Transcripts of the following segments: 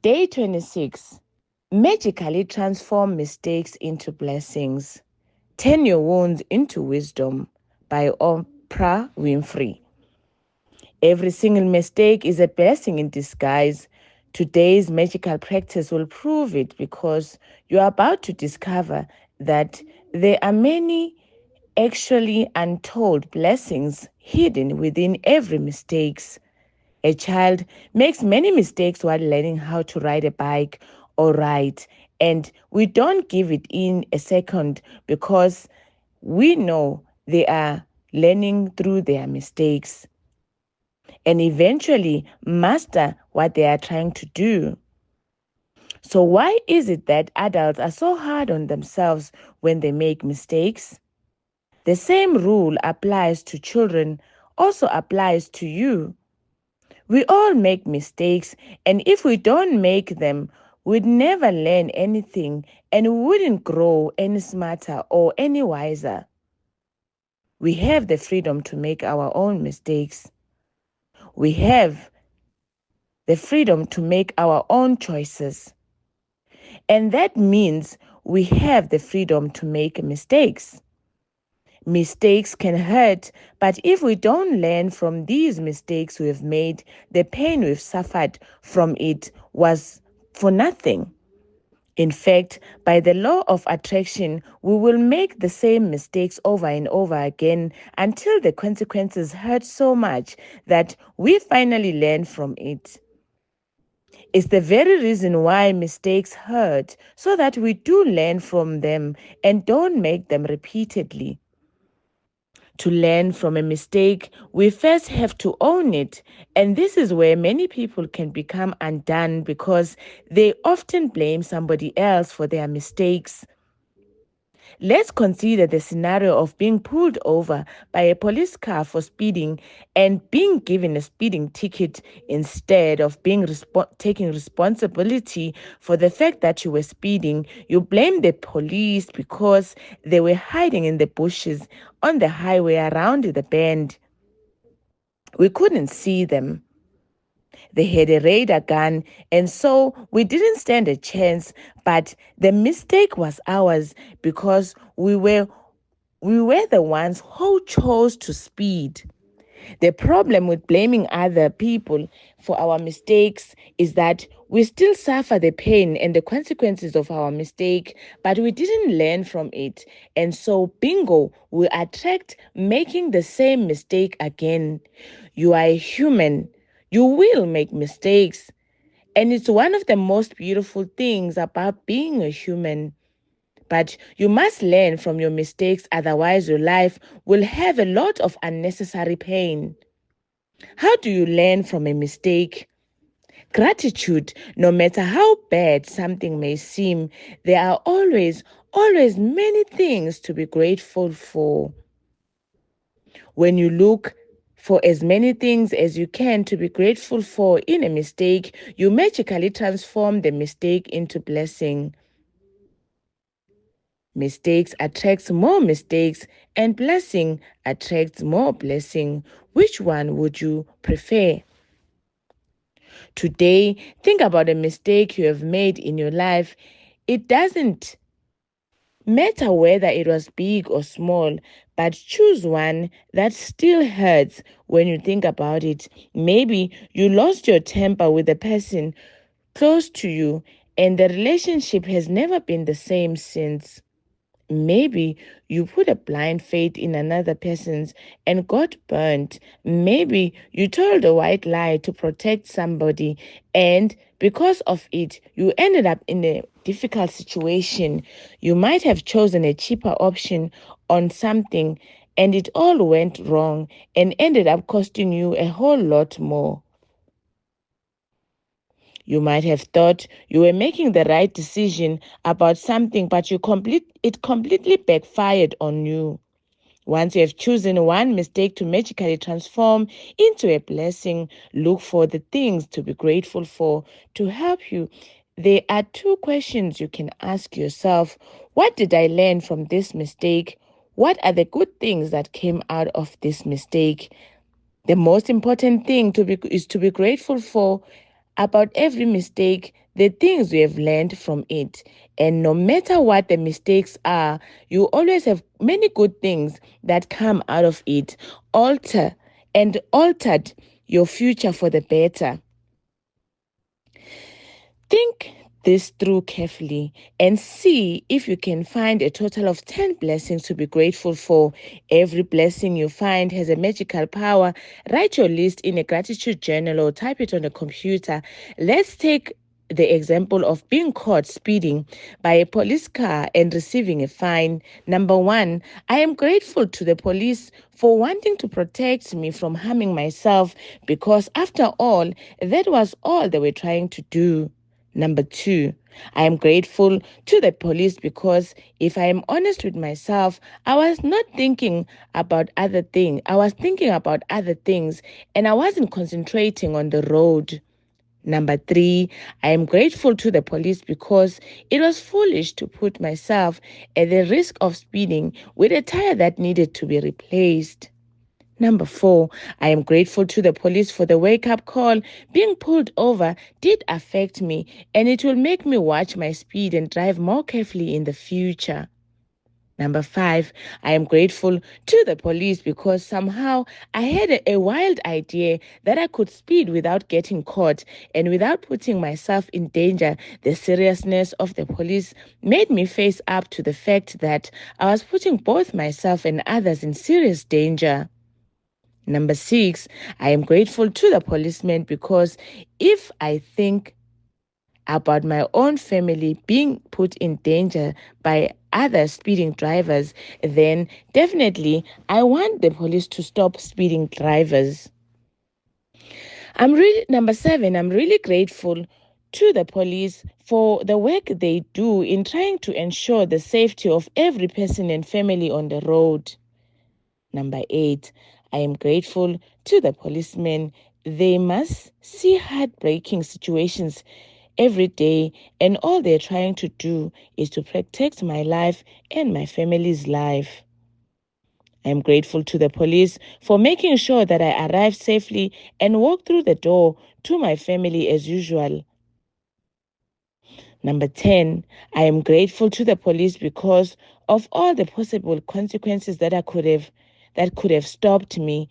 Day 26. Magically transform mistakes into blessings. Turn your wounds into wisdom by Oprah Winfrey. Every single mistake is a blessing in disguise. Today's magical practice will prove it because you are about to discover that there are many actually untold blessings hidden within every mistake. A child makes many mistakes while learning how to ride a bike or write, and we don't give it in a second because we know they are learning through their mistakes and eventually master what they are trying to do. So, why is it that adults are so hard on themselves when they make mistakes? The same rule applies to children, also applies to you. We all make mistakes, and if we don't make them, we'd never learn anything and we wouldn't grow any smarter or any wiser. We have the freedom to make our own mistakes. We have the freedom to make our own choices. And that means we have the freedom to make mistakes. Mistakes can hurt, but if we don't learn from these mistakes we've made, the pain we've suffered from it was for nothing. In fact, by the law of attraction, we will make the same mistakes over and over again until the consequences hurt so much that we finally learn from it. It's the very reason why mistakes hurt, so that we do learn from them and don't make them repeatedly. To learn from a mistake, we first have to own it. And this is where many people can become undone because they often blame somebody else for their mistakes. Let's consider the scenario of being pulled over by a police car for speeding and being given a speeding ticket instead of being taking responsibility for the fact that you were speeding. You blame the police because they were hiding in the bushes on the highway around the bend. We couldn't see them. They had a radar gun, and so we didn't stand a chance, but the mistake was ours because we were the ones who chose to speed. The problem with blaming other people for our mistakes is that we still suffer the pain and the consequences of our mistake, but we didn't learn from it. And so, bingo, we attract making the same mistake again. You are a human. You will make mistakes. And it's one of the most beautiful things about being a human. But you must learn from your mistakes, otherwise, your life will have a lot of unnecessary pain. How do you learn from a mistake? Gratitude. No matter how bad something may seem, there are always many things to be grateful for. When you look for as many things as you can to be grateful for in a mistake, you magically transform the mistake into blessing. Mistakes attracts more mistakes, and blessing attracts more blessing. Which one would you prefer? Today, think about a mistake you have made in your life. It doesn't matter whether it was big or small, but choose one that still hurts when you think about it. Maybe you lost your temper with a person close to you, and the relationship has never been the same since. Maybe you put a blind faith in another person's and got burnt. Maybe you told a white lie to protect somebody, and because of it, you ended up in a difficult situation. You might have chosen a cheaper option on something, and it all went wrong and ended up costing you a whole lot more. You might have thought you were making the right decision about something, but it completely backfired on you. Once you have chosen one mistake to magically transform into a blessing, look for the things to be grateful for to help you. There are two questions you can ask yourself. What did I learn from this mistake? What are the good things that came out of this mistake? The most important thing is to be grateful for about every mistake, the things you have learned from it. And no matter what the mistakes are, you always have many good things that come out of it, altered your future for the better. Think this through carefully and see if you can find a total of 10 blessings to be grateful for. Every blessing you find has a magical power. Write your list in a gratitude journal or type it on a computer. Let's take the example of being caught speeding by a police car and receiving a fine. Number 1, I am grateful to the police for wanting to protect me from harming myself, because after all, that was all they were trying to do. Number 2, I am grateful to the police because if I am honest with myself, I was not thinking about other things. I was thinking about other things and I wasn't concentrating on the road. Number 3, I am grateful to the police because it was foolish to put myself at the risk of speeding with a tire that needed to be replaced. Number 4, I am grateful to the police for the wake-up call. Being pulled over did affect me, and it will make me watch my speed and drive more carefully in the future. Number 5, I am grateful to the police because somehow I had a wild idea that I could speed without getting caught and without putting myself in danger. The seriousness of the police made me face up to the fact that I was putting both myself and others in serious danger. Number 6, I am grateful to the policeman because if I think about my own family being put in danger by other speeding drivers, then definitely I want the police to stop speeding drivers. Number 7, I'm really grateful to the police for the work they do in trying to ensure the safety of every person and family on the road. Number 8, I am grateful to the policemen. They must see heartbreaking situations every day, and all they're trying to do is to protect my life and my family's life. I am grateful to the police for making sure that I arrive safely and walk through the door to my family as usual. Number 10, I am grateful to the police because of all the possible consequences that could have stopped me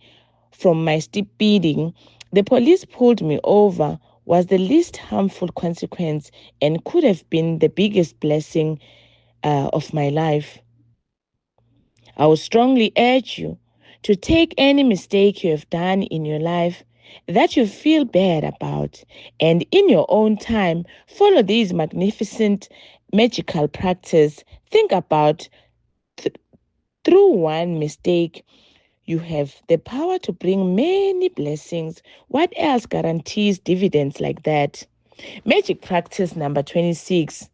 from my speeding. The police pulled me over was the least harmful consequence and could have been the biggest blessing of my life. I would strongly urge you to take any mistake you have done in your life that you feel bad about, and in your own time, follow these magnificent magical practice. Think about through one mistake, you have the power to bring many blessings. What else guarantees dividends like that? Magic practice number 26.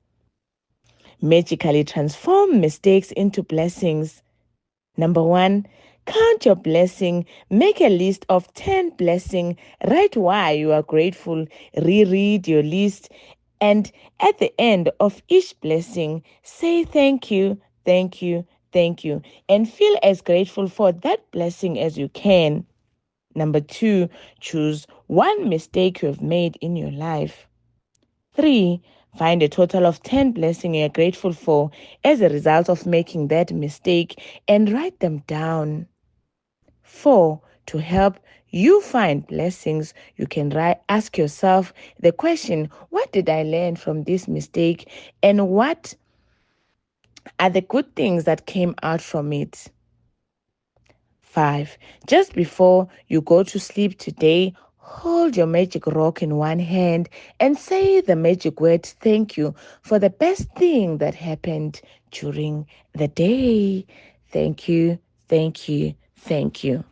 Magically transform mistakes into blessings. Number 1, count your blessing. Make a list of 10 blessings. Write why you are grateful. Reread your list. And at the end of each blessing, say thank you, thank you, thank you. And feel as grateful for that blessing as you can. Number 2, choose one mistake you have made in your life. 3, find a total of 10 blessings you're grateful for as a result of making that mistake and write them down. 4, to help you find blessings, you can ask yourself the question, what did I learn from this mistake and what are the good things that came out from it? 5, just before you go to sleep today, hold your magic rock in one hand and say the magic word thank you for the best thing that happened during the day. Thank you, thank you, thank you.